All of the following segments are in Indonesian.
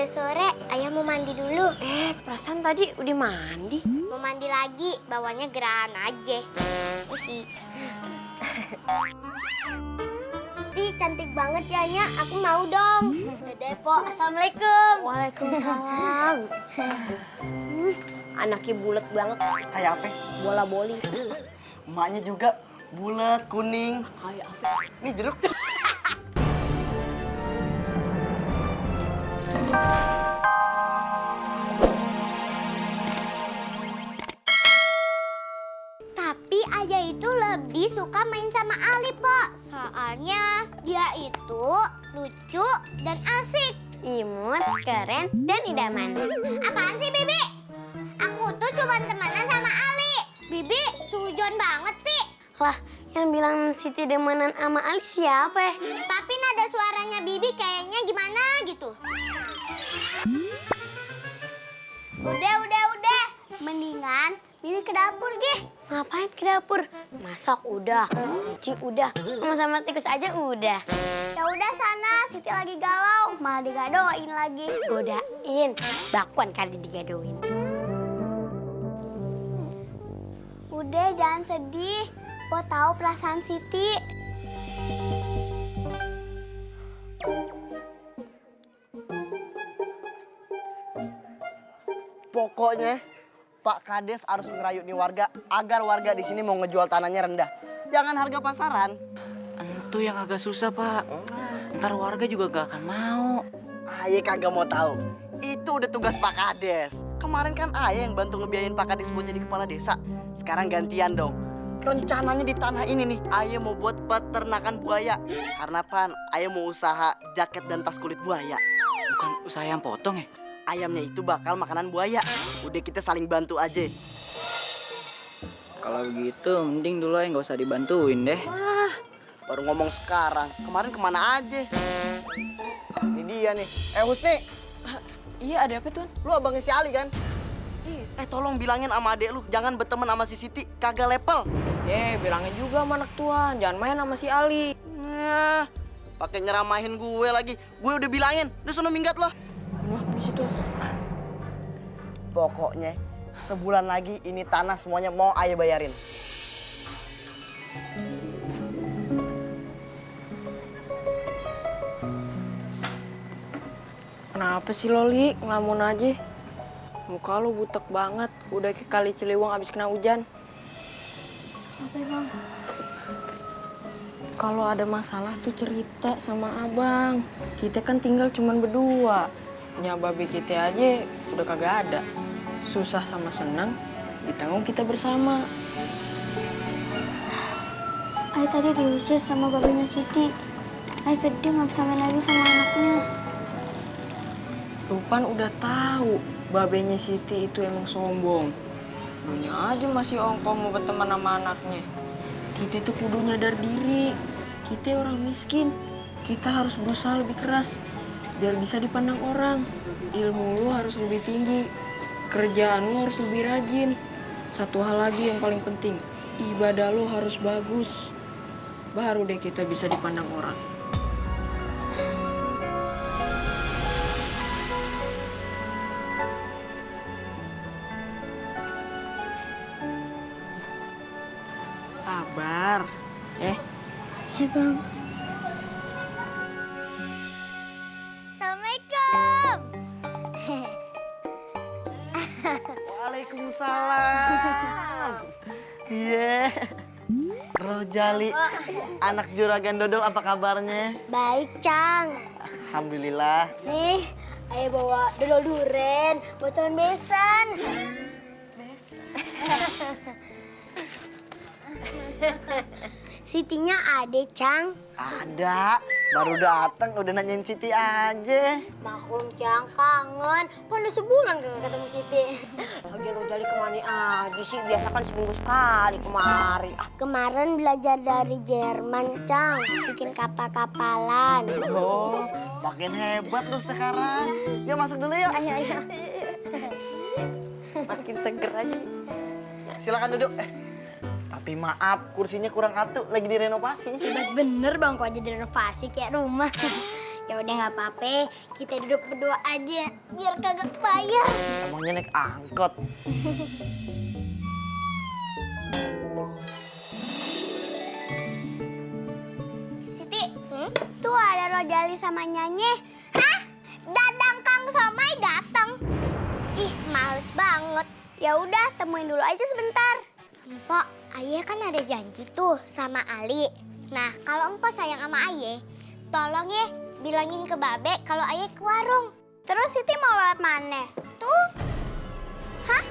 udah sore, ayah mau mandi dulu. Perasaan tadi udah mandi. Mau mandi lagi, bawanya gerahan aja. Isi. Cantik banget ya, Nya. Aku mau dong. Dede, Po. Assalamualaikum. Waalaikumsalam. Anaknya bulat banget. Kayak apa? Bola boli. Emaknya juga bulat, kuning. Kayak apa? Nih jeruk. Tapi ayah itu lebih suka main sama Ali, Pak. Soalnya dia itu lucu dan asik. Imut, keren, dan idaman. Apaan sih, Bibi? Aku tuh cuma temenan sama Ali. Bibi sujon banget sih. Lah, yang bilang Siti demenan sama Ali siapa ya? Tapi nada suaranya Bibi kayaknya gimana gitu. Udah. Mendingan Bibi ke dapur, Gih. Ngapain ke dapur? Masak udah, cuci udah, sama tikus aja udah. Ya udah sana, Siti lagi galau, malah digadoin lagi. Godain, bakwan kali digadoin. Udah, jangan sedih. Bo tahu perasaan Siti. Pokoknya Pak Kades harus ngerayut nih warga agar warga di sini mau ngejual tanahnya rendah. Jangan harga pasaran. Itu yang agak susah, Pak. Ntar warga juga gak akan mau. Aye kagak mau tahu. Itu udah tugas Pak Kades. Kemarin kan Aye yang bantu ngebiayain Pak Kades buat jadi kepala desa. Sekarang gantian dong. Rencananya di tanah ini nih, Aye mau buat peternakan buaya. Karena pan, Aye mau usaha jaket dan tas kulit buaya. Bukan usaha yang potong ya? Ayamnya itu bakal makanan buaya. Udah kita saling bantu aja. Kalau begitu, mending dulu ya nggak usah dibantuin deh. Baru ngomong sekarang. Kemarin kemana aja? Ini dia nih. Husni, Iya, ada apa, Tun? lu abangnya si Ali kan? Iya. Tolong bilangin sama adek lu, jangan berteman sama si Siti, kagak level. Bilangnya juga sama anak tuan, jangan main sama si Ali. Nah, pakai nyeramahin gue lagi. Gue udah bilangin, udah sono minggat loh. Wah, di situ. Pokoknya sebulan lagi ini tanah semuanya mau Ayah bayarin. Kenapa sih Loli? Ngelamun aja. Muka lu butek banget, udah kayak kali Ciliwung abis kena hujan. Apa, Bang? Kalau ada masalah tuh cerita sama abang. Kita kan tinggal cuman berdua. Babe kita aja udah kagak ada. Susah sama senang ditanggung kita bersama. Ayah tadi diusir sama babanya Siti. Ayah sedih nggak bisa main lagi sama anaknya. Rupan udah tahu babenya Siti itu emang sombong. Dunia aja masih ongkong mau berteman sama anaknya. Kita tuh kudu nyadar diri. Kita orang miskin. Kita harus berusaha lebih keras biar bisa dipandang orang. Ilmu lu harus lebih tinggi. Kerjaan lu harus lebih rajin. Satu hal lagi yang paling penting, ibadah lu harus bagus. Baru deh kita bisa dipandang orang. Sabar. Ya, Bang. Assalamualaikum. Waalaikumsalam. Iya. Rojali, anak juragan dodol apa kabarnya? Baik, Cang. Alhamdulillah. Nih, ayah bawa dodol duren, bocoran besan. Sitinya ada, Cang. Ada, baru datang udah nanyain Siti aja. Maklum, Cang, kangen. Pada sebulan gak ketemu Siti. Lagi Rojali kemana aja sih? Biasa kan seminggu sekali kemari. Kemarin belajar dari Jerman, Cang. Bikin kapal-kapalan. Oh, makin hebat lu sekarang. Yuk masuk dulu yuk. Ayo. Makin seger aja. Silakan duduk. Tapi maaf, kursinya kurang atuh, lagi direnovasi. Hebat bener, Bang. Kok aja direnovasi kayak rumah. Ya udah nggak apa-apa, kita duduk berdua aja biar kagak bayar. Emangnya naik angkot. Siti, tuh ada Rojali sama Nyanye. Hah? Dadang Kang Somai datang. Ih, males banget. Ya udah, temuin dulu aja sebentar. Empok, Ayah kan ada janji tuh sama Ali. Nah, kalau Empok sayang sama Ayah, tolong ya bilangin ke Babe kalau Ayah ke warung. Terus Siti mau lewat mana? Tuh. Hah?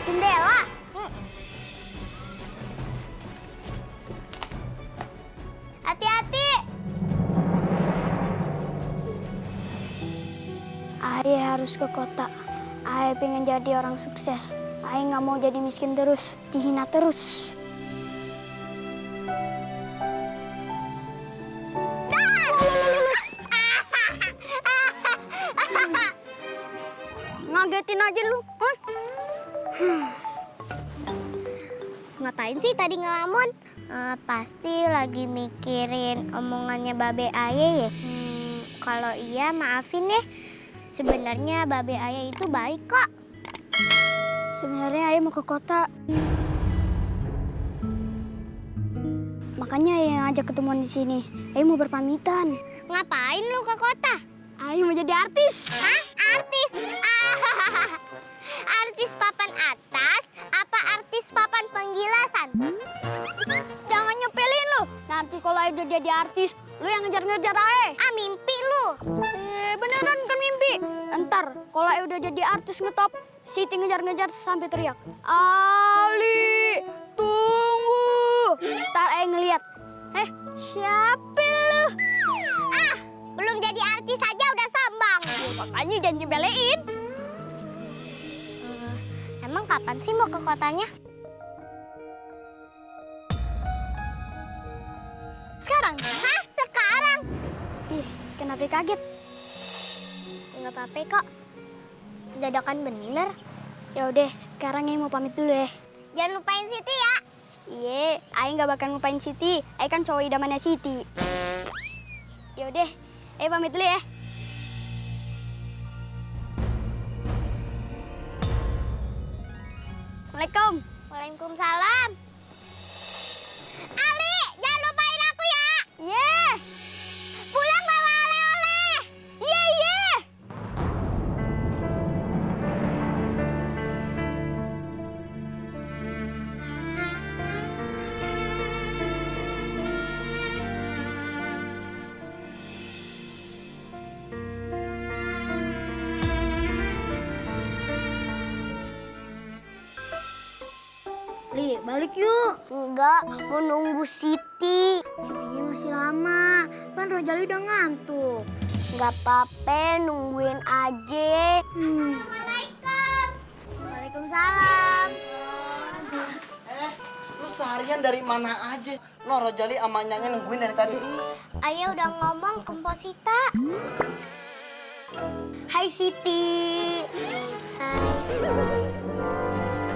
Jendela? Hati-hati. Ayah harus ke kota. Ayah pengen jadi orang sukses. Ayah nggak mau jadi miskin terus, dihina terus. Ngagetin aja lu. Hah? Ngapain sih tadi ngelamun? Pasti lagi mikirin omongannya Babe Ayah ya. Kalau iya maafin ya. Sebenarnya Babe Ayah itu baik kok. Sebenarnya Ayah mau ke kota. Makanya Ayah ngajak ketemuan di sini. Ayah mau berpamitan. Ngapain lu ke kota? Ayah mau jadi artis. Hah? Artis? Artis papan atas apa artis papan penggilasan? Jangan nyepelin lu. Nanti kalau Ayah udah jadi artis, lu yang ngejar-ngejar Ayah. Mimpi lu. Beneran kan mimpi. Entar kalau Ayah udah jadi artis ngetop, Siti ngejar-ngejar sampai teriak, Ali, tunggu. Ntar Ayah ngeliat, siapa lu? Belum jadi artis aja udah sombong. Makanya jangan nyebelein. Emang kapan sih mau ke kotanya? Sekarang. Hah? Sekarang? Ih, kenapa kaget? Nggak apa-apa kok. Dadakan bener. Ya udah, sekarang Ayah mau pamit dulu ya. Jangan lupain Siti ya. Iya, Ayah nggak bakal lupain Siti. Ayah kan cowok idamannya Siti. Ya udah, Ayah pamit dulu ya. Assalamualaikum. Waalaikumsalam. Ali, jangan lupain aku ya. Iya. Pulang bawa oleh-oleh. Iya, iya. Li, balik yuk. Enggak, mau nunggu Siti. Sitinya masih lama. Kan Rojali udah ngantuk. Enggak apa-apa, nungguin aja. Assalamualaikum. Waalaikumsalam. Lu seharian dari mana aja? Lo Rojali sama Nyanya nungguin dari tadi. Ayah udah ngomong ke Mpok Sita. Hai Siti. Hai.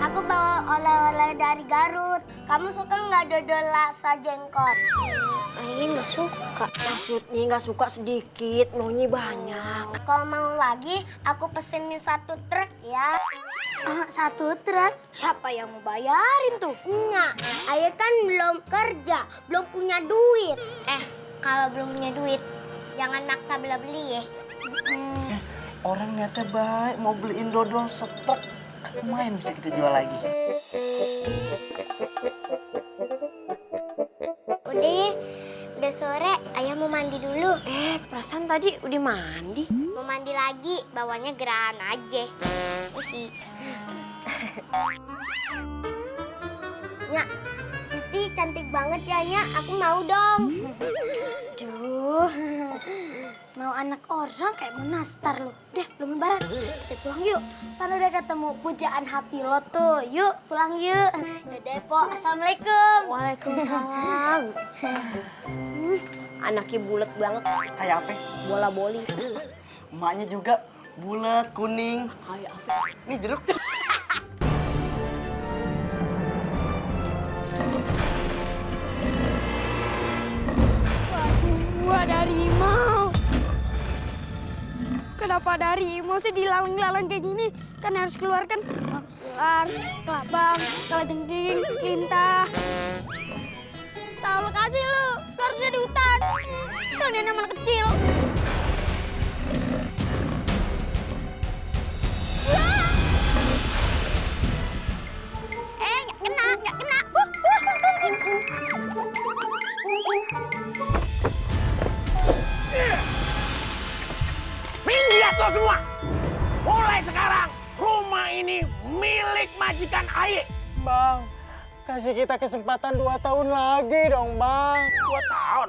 Aku bawa oleh-oleh dari Garut. Kamu suka nggak dodol laksa jengkot? Ayah nggak suka. Maksudnya nggak suka sedikit, maunya banyak. Kalau mau lagi, aku pesenin 1 truk ya. 1 truk? Siapa yang mau bayarin tuh? Enggak, Ayah kan belum kerja, belum punya duit. Kalau belum punya duit, jangan maksa beli ya. Orang niatnya baik, mau beliin dodol setruk. Lumayan bisa kita jual lagi. Udah ya, udah sore, Ayah mau mandi dulu. Perasaan tadi udah mandi. Mau mandi lagi, bawanya gerahan aja. Sih. Nya, Siti cantik banget ya, Nya. Aku mau dong. Duh, mau anak orang kayak mau nastar lo. Udah, belum lebaran. Kita pulang yuk. Kan udah ketemu pujaan hati lo tuh. Yuk, pulang yuk. Yaudah, Po. Assalamualaikum. Waalaikumsalam. Anaknya bulat banget. Kayak apa? Bola boli. Emaknya juga bulat, kuning. Kayak apa? Nih jeruk. Waduh, ada harimau. kenapa dari emosi dilalang-lalang kayak gini? Kan harus keluarkan ular, kelabang, kalajengking, lintah. Tahu lokasi lu harus jadi hutan. Lu ini anak kecil. Nggak kena. Minggir lo semua! Mulai sekarang, rumah ini milik majikan Aye. Bang, kasih kita kesempatan 2 tahun lagi dong, Bang. 2 tahun?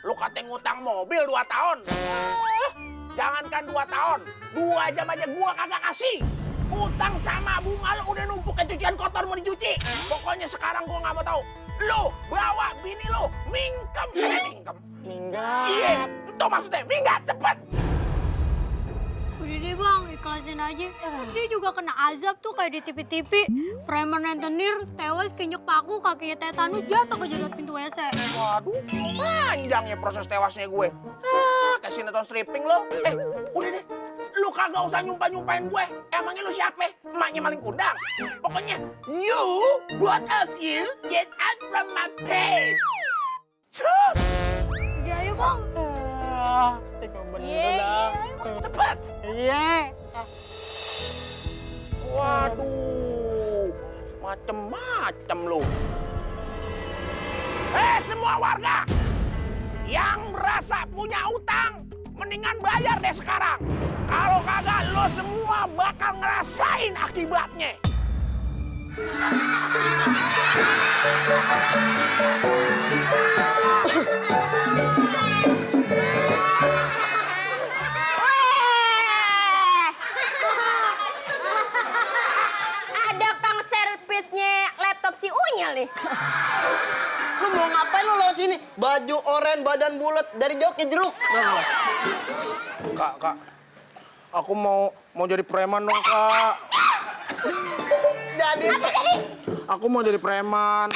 Lu katanya ngutang mobil 2 tahun? Jangankan 2 tahun, 2 jam aja gua kagak kasih. Utang sama bunga lu udah numpuk ke cucian kotor mau dicuci. Pokoknya sekarang gua nggak mau tahu. Lu bawa bini lu mingkem. Mingkem. Minggat. Iya, itu maksudnya minggat cepet. Udah deh bang, ikhlasin aja. Dia juga kena azab tuh kayak di TV-TV. Preman rentenir tewas keinjek paku, kakinya tetanus jatuh ke jeruat pintu WC. Waduh, panjang ya proses tewasnya gue. Kayak sinetron stripping lo. Udah deh, lu kagak usah nyumpahin gue. Emangnya lu siapa? Emaknya maling kundang. Pokoknya, you, both of you, get out from my face. Cus! Udah ayo bang. Tega bener Iya, dah. Cepet! Iya. Waduh, macem-macem lu. Semua warga yang merasa punya utang, mendingan bayar deh sekarang. Kalau kagak, lo semua bakal ngerasain akibatnya. Ada kang servisnya laptop si Unyil nih. Lu mau ngapain lu lewat sini? Baju oren, badan bulat dari joki jeruk. Kak, aku mau jadi preman dong, Kak. Jadi Aku mau jadi preman.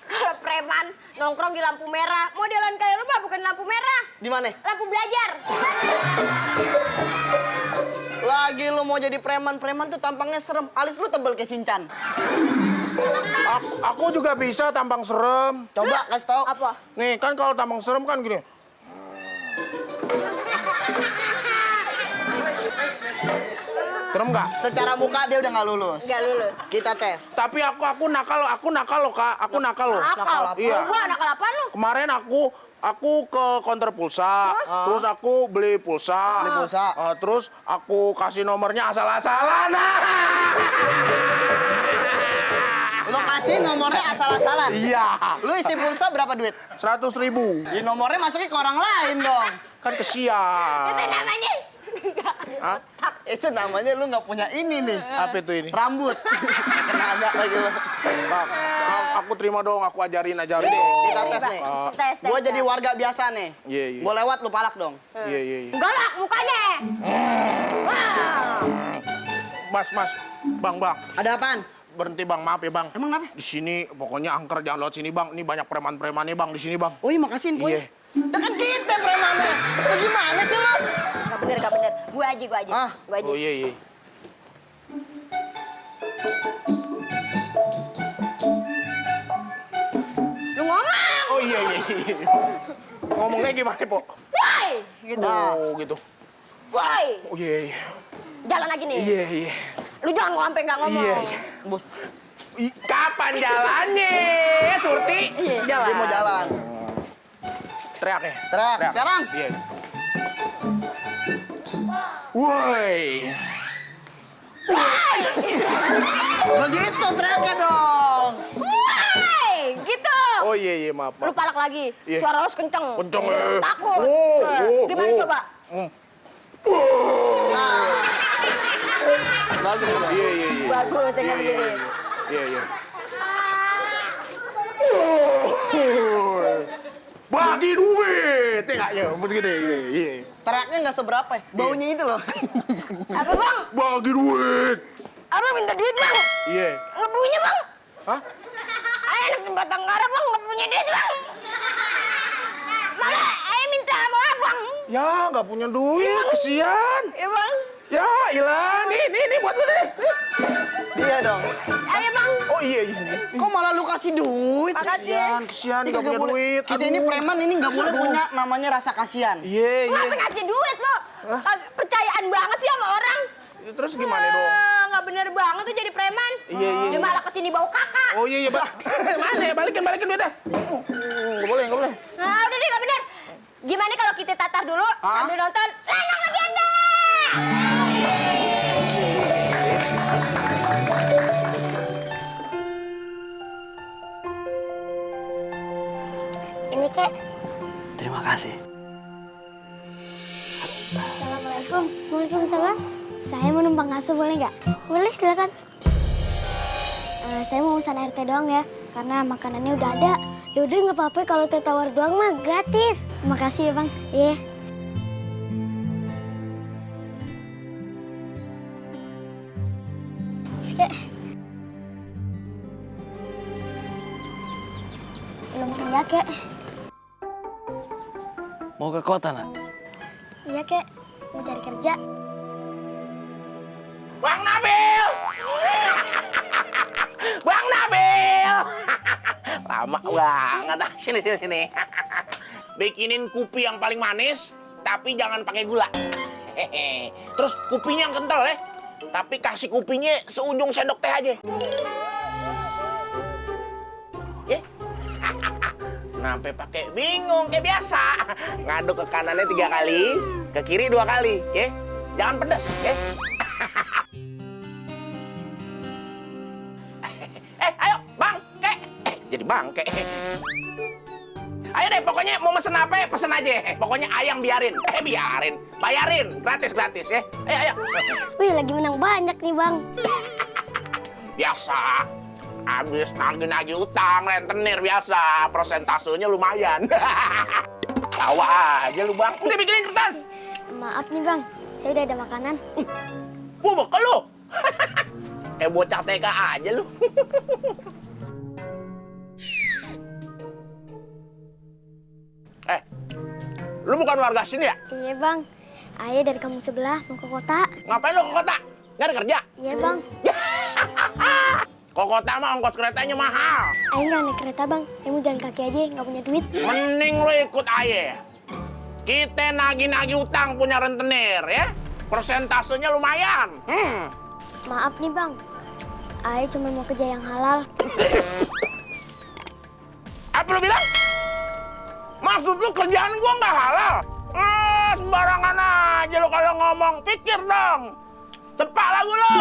Kalau preman nongkrong di lampu merah, modelan kayak lu mah bukan lampu merah, di mana? lampu belajar. Lagi lu mau jadi preman tuh tampangnya serem. Alis lu tebel kayak Shinchan. Aku juga bisa tampang serem. Coba kasih tahu. Apa? Nih, kan kalau tampang serem kan gini. Serem nggak? Secara muka dia udah nggak lulus. Nggak lulus. Kita tes. Tapi aku nakal loh, Kak. Aku nakal loh. Nakal. Iya. Gua nakal apaan lu? Kemarin aku ke counter pulsa, terus aku beli pulsa, terus aku kasih nomornya asal-asalan. Lo kasih nomornya asal-asalan. Iya. Lu isi pulsa berapa duit? 100.000. Di nomornya masukin ke orang lain dong. Kan kesian. Itu namanya. Hah? Itu namanya lu nggak punya ini nih. Apa itu ini? Rambut. Kena agak lagi lu. Kak, aku terima dong, aku ajarin. Kita tes nih. Tes. Gua jadi warga biasa nih. Iya. Gua lewat lu palak dong. Iya. Galak mukanya. Mas, bang. Ada apaan? Berhenti bang, maaf ya bang. Emang kenapa? Di sini pokoknya angker jangan lewat sini bang. Ini banyak preman-premannya bang di sini bang. Oh iya makasih infonya. Iya. Ya kan kita premannya. Gimana sih lu? Gak bener. Gua aja. Ah. Gua aja. Oh iya. Lu ngomong. Oh iya. Ngomongnya gimana, Po? Woi. Gitu. Oh gitu. Woi. Oh iya. Jalan lagi nih. Iya. Lu jangan sampai nggak ngomong. Iya. Kapan jalannya, Surti? Dia mau jalan. Teriak ya? Teriak. Sekarang? Iya. Woi. Begitu teriaknya dong. Woi. Gitu. Oh iya, maaf. Lu palak lagi. Iya. Suara lu kenceng. Kenceng. Takut. Gimana coba? Bagus. Iya. Bagus yang begini. Iya. Bagi duit, tengok ya, begitu. Iya. Teriaknya nggak seberapa ya. Baunya itu loh. Apa bang? Bagi duit. Abang minta duit bang. Iya. Nggak punya bang. Hah? Anak sebatang kara bang nggak punya duit bang. Malah ayah minta sama abang. Ya, nggak punya duit, kesian. Ya bang. Ya, ilah. Nih, buat lu deh. Iya dong. Ayo bang. Oh iya. Kok malah lu kasih duit? Kesian, Ini nggak punya duit. Kita ini preman ini nggak boleh punya namanya rasa kasihan. Iya. Kenapa ngasih duit lo? Percayaan banget sih sama orang. Terus gimana dong? Nggak bener banget tuh jadi preman. Iya. Dia malah kesini bau kakak. Oh iya, Bang. Mana ya? Balikin duitnya. Nggak boleh. Nah udah deh nggak bener. Gimana kalau kita tatar dulu sambil nonton Lenong Legenda? Ini kek. Terima kasih. Assalamualaikum. Waalaikumsalam. Saya mau numpang asuh boleh nggak? Boleh silakan. Saya mau pesan air teh doang ya, karena makanannya udah ada. Ya udah nggak apa-apa kalau teh tawar doang mah gratis. Makasih ya bang. Iya. Kek. Belum kerja kek. Mau ke kota, Nak? Iya kek. Mau cari kerja. Bang Nabil! Bang Nabil! Lama banget. Sini. Bikinin kopi yang paling manis, tapi jangan pakai gula. Terus kopinya yang kental ya. Tapi kasih kopinya seujung sendok teh aja. Ya? Sampai pakai bingung kayak biasa. Ngaduk ke kanannya 3 kali, ke kiri 2 kali, ya. Jangan pedas, ya. Ayo, bangke. Jadi bangke. Ayo deh, pokoknya mau mesen apa, pesen aja. Pokoknya ayam biarin. Bayarin. Gratis, ya. Ayo. Wih, lagi menang banyak nih bang. Biasa. Abis nagih-nagih utang, rentenir biasa. Prosentasenya lumayan. Tawa aja lu, Bang. Udah bikinin ketan. Maaf nih bang, saya udah ada makanan. Gua bekal lu. Bocah TK aja lu. Lu bukan warga sini ya? Iya bang, ayah dari kampung sebelah mau ke kota. Ngapain lu ke kota? Nggak ada kerja? Iya bang. Ke kota mah ongkos keretanya mahal. Ayah nggak naik kereta bang, ayah mau jalan kaki aja, nggak punya duit. Mending lu ikut ayah. Kita nagih-nagih utang punya rentenir ya. Persentasenya lumayan. Maaf nih bang, ayah cuma mau kerja yang halal. Apa lu bilang? Maksud lu kerjaan gua nggak halal? Sembarangan aja lu kalau ngomong. Pikir dong. Cepat lagu lu.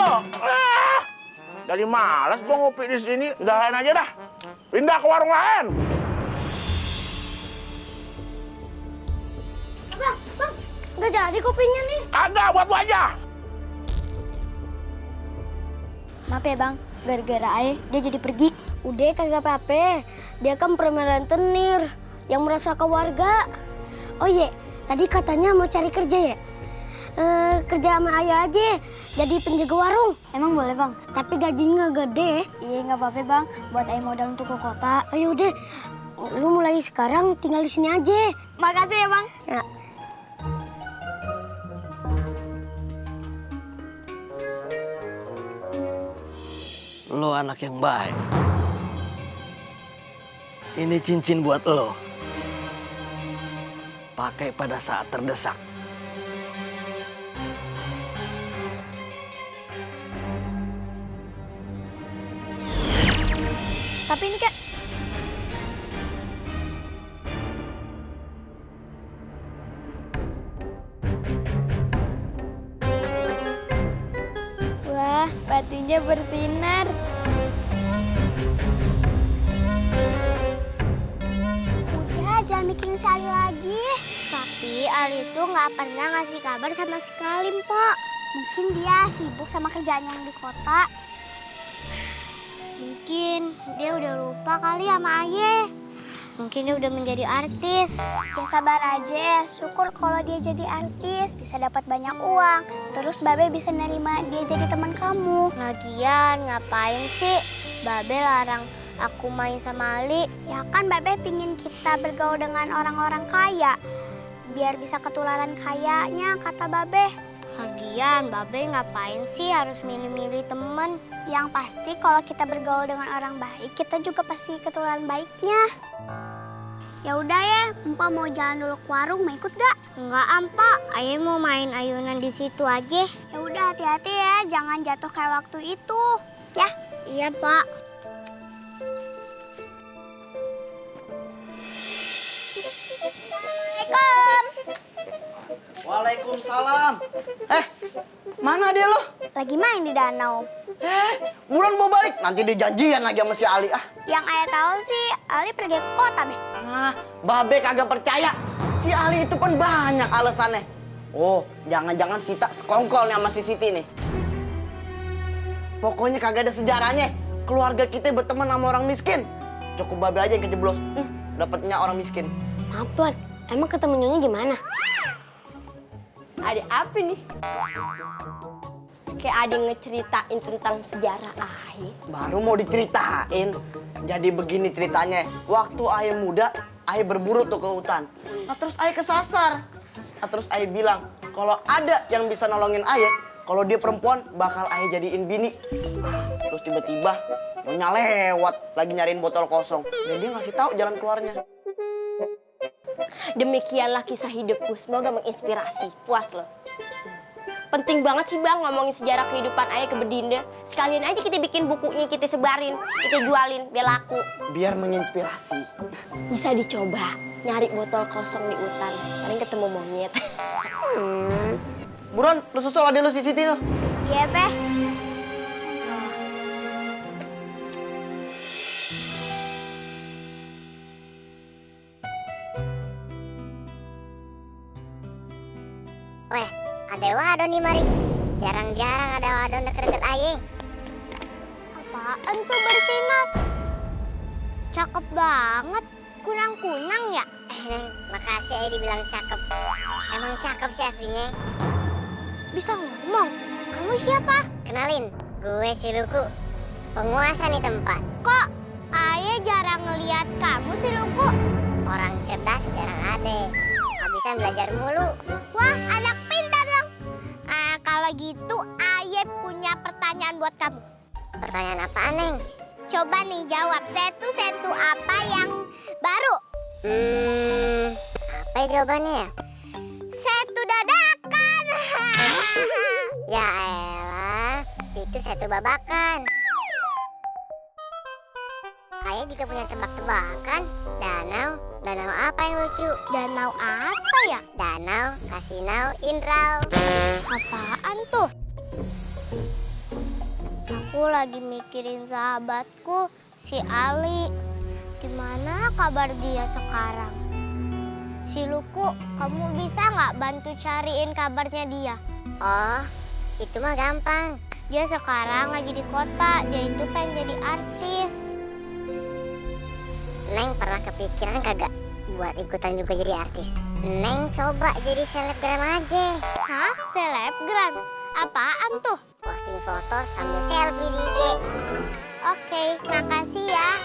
Jadi malas gua ngopi di sini. Udah lain aja dah. Pindah ke warung lain. Bang, nggak jadi kopinya nih. Kagak, buat lu aja. Maaf ya bang, gara-gara ayah dia jadi pergi. Udah kagak apa-apa, dia kan preman rentenir yang merasa ke warga. Oh iya, tadi katanya mau cari kerja ya? Kerja sama ayah aja, jadi penjaga warung. Emang boleh bang? Tapi gajinya nggak gede. Iya nggak apa-apa bang, buat ayah modal untuk ke kota. Oh yaudah, lu mulai sekarang tinggal di sini aja. Makasih ya bang. Ya. Lo anak yang baik. Ini cincin buat lo. Pakai pada saat terdesak. Tapi ini kak. Wah, batunya bersinar. Udah, jangan bikin Sali lagi. Tapi Ali tuh nggak pernah ngasih kabar sama sekali, Mpok. Mungkin dia sibuk sama kerjaannya yang di kota. Mungkin dia udah lupa kali sama Ayah. Mungkin dia udah menjadi artis. Ya sabar aja, syukur kalau dia jadi artis bisa dapat banyak uang. Terus Babe bisa nerima dia jadi teman kamu. Lagian ngapain sih Babe larang aku main sama Ali? Ya kan Babe pingin kita bergaul dengan orang-orang kaya. biar bisa ketularan kayaknya, kata Babe. Lagian, Babe ngapain sih harus milih-milih temen? Yang pasti kalau kita bergaul dengan orang baik, kita juga pasti ketularan baiknya. Ya udah ya, Empa mau jalan dulu ke warung, mau ikut gak? Enggak, Empa. Ayah mau main ayunan di situ aja. Ya udah, hati-hati ya, jangan jatuh kayak waktu itu. Ya? Iya, Pak. Assalamualaikum. Waalaikumsalam. Mana dia lo? Lagi main di danau. Buruan bawa balik. Nanti dia janjian lagi sama si Ali. Yang ayah tahu sih, Ali pergi ke kota, Be. Babe kagak percaya. Si Ali itu kan banyak alasannya. Oh, jangan-jangan Sita sekongkol nih sama si Siti nih. Pokoknya kagak ada sejarahnya. Keluarga kita berteman sama orang miskin. Cukup Babe aja yang kejeblos. Dapatnya orang miskin. Maaf Tuan, emang ketemunya gimana? Ada apa nih? Kayak ada yang ngeceritain tentang sejarah Ayah. Baru mau diceritain. Jadi begini ceritanya. Waktu Ayah muda, Ayah berburu tuh ke hutan. Nah terus Ayah kesasar. Nah terus Ayah bilang, kalau ada yang bisa nolongin Ayah, kalau dia perempuan bakal Ayah jadiin bini. Terus tiba-tiba nyonya lewat lagi nyariin botol kosong. Dan dia ngasih tahu jalan keluarnya. Demikianlah kisah hidupku. Semoga menginspirasi. Puas loh. Penting banget sih Bang ngomongin sejarah kehidupan Ayah ke Bedinda. Sekalian aja kita bikin bukunya, kita sebarin, kita jualin biar laku. Biar menginspirasi. Bisa dicoba nyari botol kosong di hutan. Paling ketemu monyet. Buruan, lu susul adik lu si Siti tuh. Iya, Be. Weh, ada wadon nih mari. Jarang-jarang ada wadon deket-deket Ayah. Apaan tuh bersinar? Cakep banget. Kunang-kunang ya? Makasih Ayah dibilang cakep. Emang cakep sih aslinya. Bisa ngomong. Kamu siapa? Kenalin, gue si Luku. Penguasa nih tempat. Kok Ayah jarang ngeliat kamu sih, Luku? Orang cerdas jarang ada. Habisan belajar mulu. Wah, anak pintar dong. Kalau gitu, Ayah punya pertanyaan buat kamu. Pertanyaan apaan, Neng? Coba nih jawab, setu-setu apa yang baru? Apa ya jawabannya ya? Setu dadakan. Ya elah, itu satu babakan. Ayah juga punya tebak-tebakan. Danau apa yang lucu? Danau apa ya? Danau Kasinau Indrau. Apaan tuh? Aku lagi mikirin sahabatku, si Ali. Gimana kabar dia sekarang? Si Luku, kamu bisa nggak bantu cariin kabarnya dia? Oh, itu mah gampang. Dia sekarang lagi di kota, dia itu pengen jadi artis. Neng pernah kepikiran kagak buat ikutan juga jadi artis? Neng coba jadi selebgram aja. Hah? Selebgram? Apaan tuh? Posting foto sambil selfie di IG. Oke, makasih ya.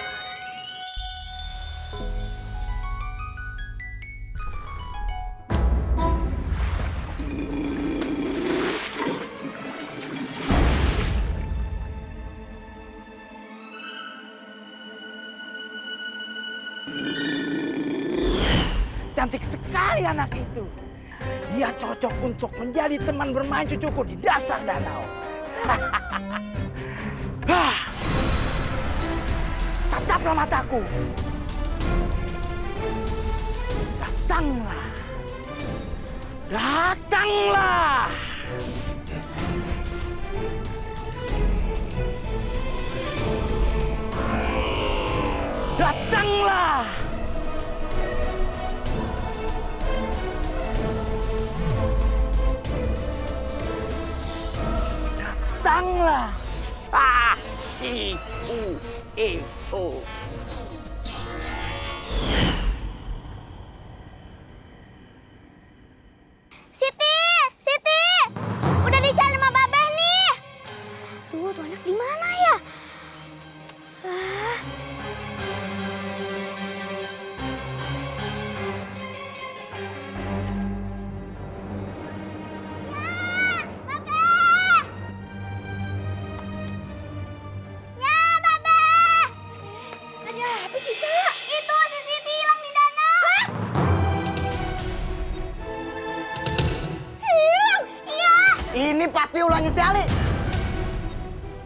Cantik sekali anak itu. Dia cocok untuk menjadi teman bermain cucuku di dasar danau. Tataplah mataku. Datanglah. Datanglah. Datanglah. Datanglah. I-U-E-O. Siti, Siti, udah dicari sama Babeh nih. Tuh anak di mana ya? Ini pasti ulangnya si Ali.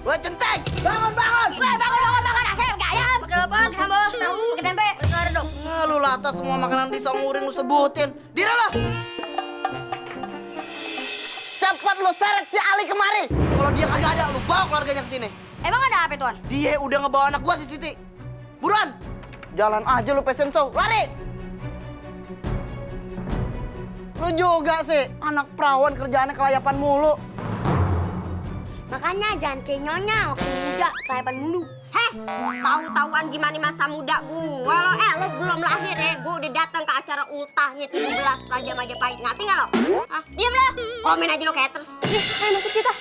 Woi centeng, bangun! Bangun, asep gaya. Pakai apa? Pakai sambal, tahu, pakai tempe. Sekarang dong. Nah, lu lata semua makanan disangurin lu sebutin. Dira lo. Cepat lu seret si Ali kemari. Kalau dia kagak ada, lu bawa keluarganya ke sini. Emang ada apa, Tuan? Dia udah ngebawa anak gua si Siti. Buruan. Jalan aja lu pesen show. Lari. Lu juga sih, anak perawan kerjaannya kelayapan mulu. Makanya jangan kayak nyonya, waktu muda, kelayapan mulu. Heh, tahu-tahuan gimana masa muda gue lo. Lo belum lahir ya, gue udah datang ke acara ultahnya 17 Raja Majapahit. Ngerti nggak lo? Hah? Diam lo, komen aja lo kayak terus. Ayo masuk kita.